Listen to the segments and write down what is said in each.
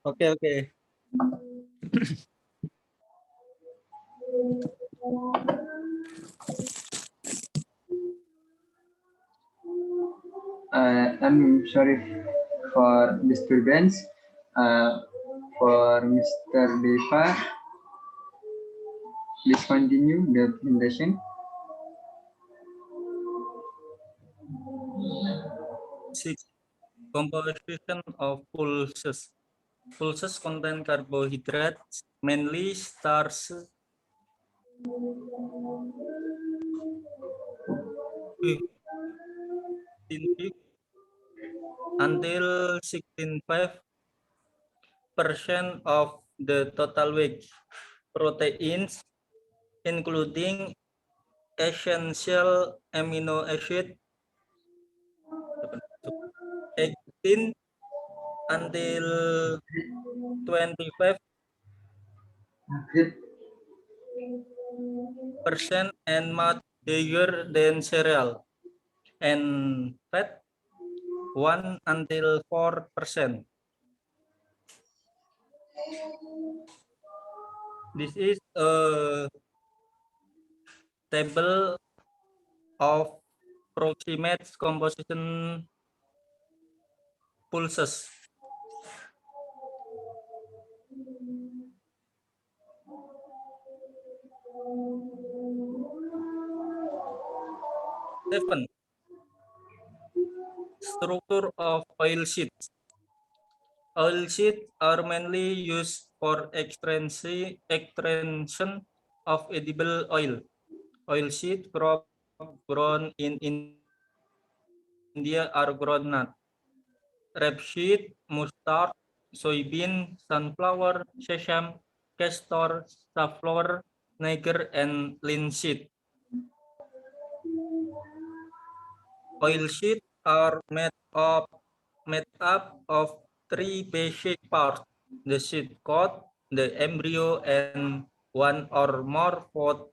Oke, oke. I'm sorry for disturbance. For Mr. Deva, please continue the presentation. Six. Composition of pulses. Pulses contain carbohydrates, mainly starch. Until 16.5% of the total weight. Proteins, including essential amino acid, 18 until 25% and much bigger than cereal, and fat 1 until 4%. This is a table of approximate composition pulses. Seven. Structure of oil sheets. Oil sheets are mainly used for extraction of edible oil. Oil sheets grown in India are groundnut, rapeseed, mustard, soybean, sunflower, sesame, castor, safflower, niger, and linseed. Oil sheets are made up of three basic parts: the seed coat, the embryo, and one or more food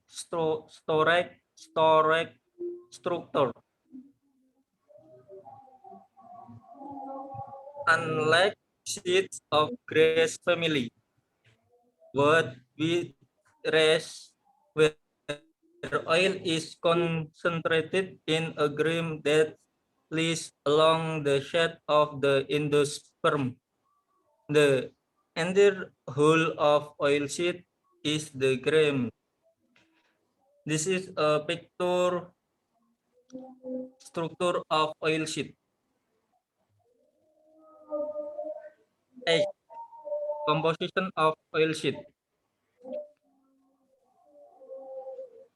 storage structure. Unlike seeds of grass family, wheat rice, where oil is concentrated in a grain that lies along the shaft of the endosperm. The entire whole of oil seed is the grain. This is a picture structure of oil seed. A. Composition of oil seed.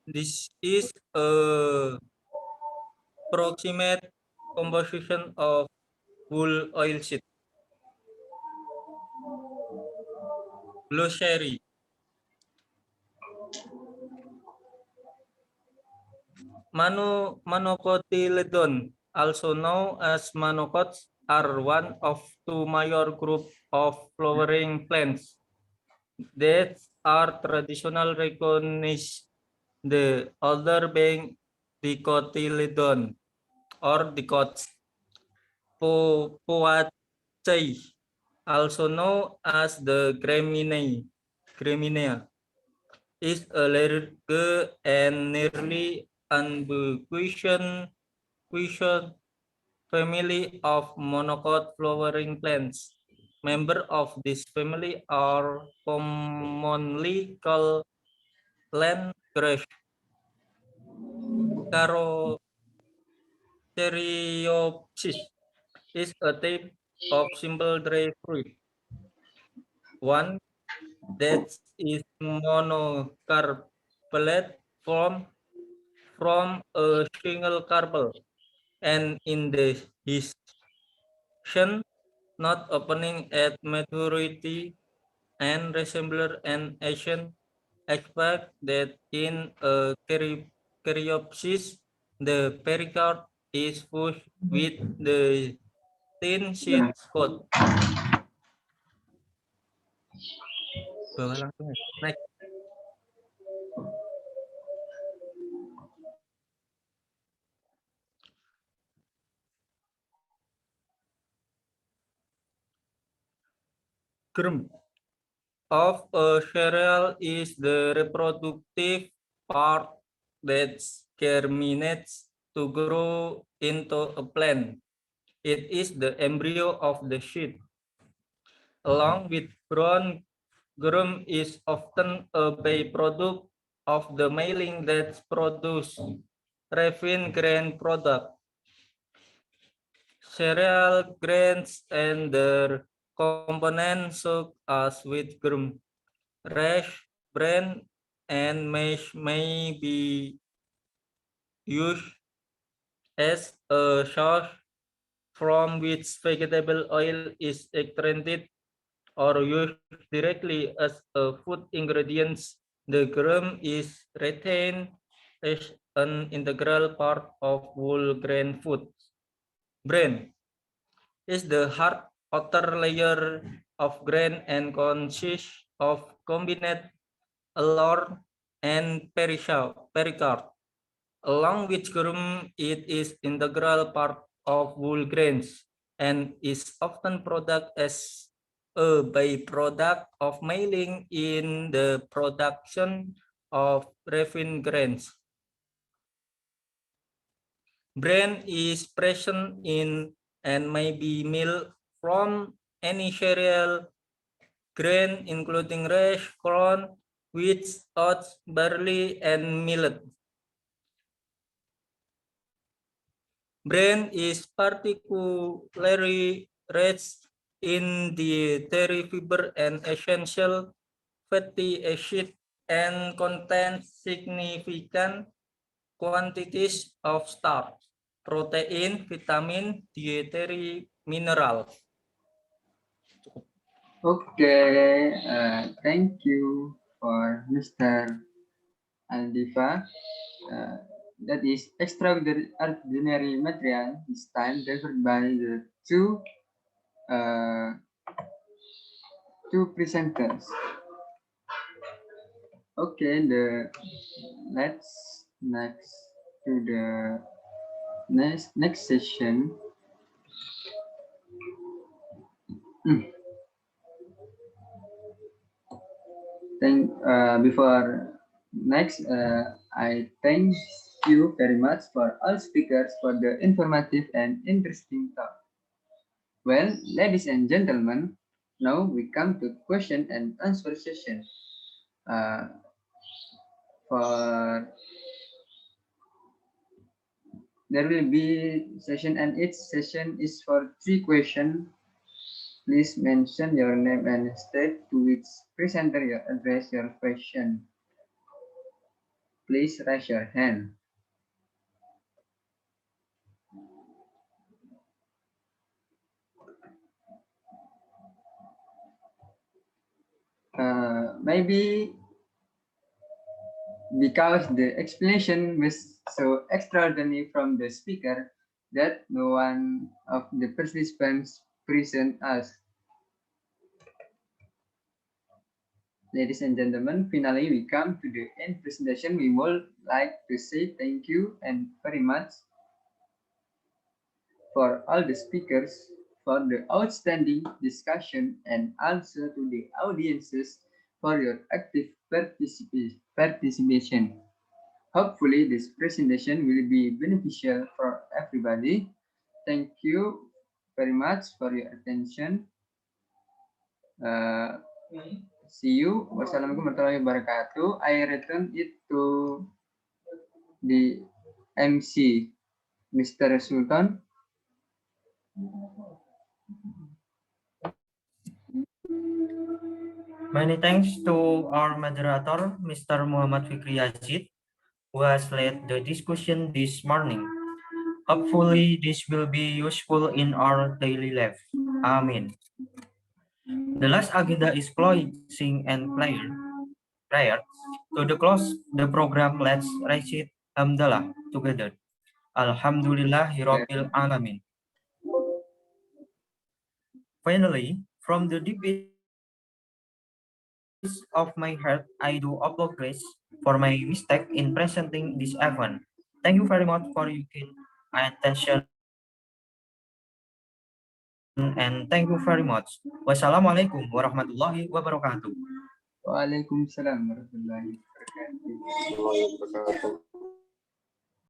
This is a approximate composition of whole oil seed. Glossary. Monocotyledon, also known as monocots, are one of two major groups of flowering plants that are traditionally recognized, the other being dicotyledon or dicots. Poaceae, also known as the Graminea, is a large and nearly ubiquitous family of monocot flowering plants. Members of this family are commonly called land grass. Carotheriopsis is a type of simple dry fruit. One that is monocarpellate from a single carpel, and in the not opening at maturity and resemble an Asian aspect that in a caryopsis the pericarp is fused with the thin seed coat. Bawah langsung ya. Next. Germ of a cereal is the reproductive part that germinates to grow into a plant. It is the embryo of the seed. Along with brown germ is often a byproduct of the milling that produces refined grain product. Cereal grains and their components such as wheat germ, rice, bran, and maize may be used as a source from which vegetable oil is extracted or used directly as a food ingredient. The germ is retained as an integral part of whole grain food. Bran is the hard outer layer of grain and consists of combined alor and pericard. Along with germ, it is integral part of whole grains and is often produced as a byproduct of milling in the production of refined grains. Bran is present in and may be milled from any cereal grain including rice, corn, wheat, oats, barley, and millet. Bran is particularly rich in dietary fiber and essential fatty acid and contains significant quantities of starch, protein, vitamin, dietary minerals. Okay, thank you for Mr. Aldiva. That is extraordinary material this time delivered by the uh, two presenters. Okay, let's next to the next session. Before next, I thank you very much for all speakers for the informative and interesting talk. Well, ladies and gentlemen, now we come to question and answer session. For there will be session and each session is for 3 questions. Please mention your name and state to which presenter you address your question. Please raise your hand. Maybe because the explanation was so extraordinary from the speaker that no one of the participants present asked. Ladies and gentlemen, finally we come to the end presentation. We would like to say thank you and very much for all the speakers for the outstanding discussion and also to the audiences for your active participation. Hopefully this presentation will be beneficial for everybody. Thank you very much for your attention. See you. Wassalamualaikum warahmatullahi wabarakatuh. I return it to the MC, Mr. Sultan. Many thanks to our moderator, Mr. Muhammad Fikri Yazid, who has led the discussion this morning. Hopefully, this will be useful in our daily life. Amen. The last agenda is closing and prayer. To the close the program, let's recite Hamdalah together. Alhamdulillahirabbil alamin. Finally, from the deep of my heart, I do apologize for my mistake in presenting this event. Thank you very much for your kind attention and thank you very much. Wassalamualaikum warahmatullahi wabarakatuh. Waalaikumsalam warahmatullahi wabarakatuh.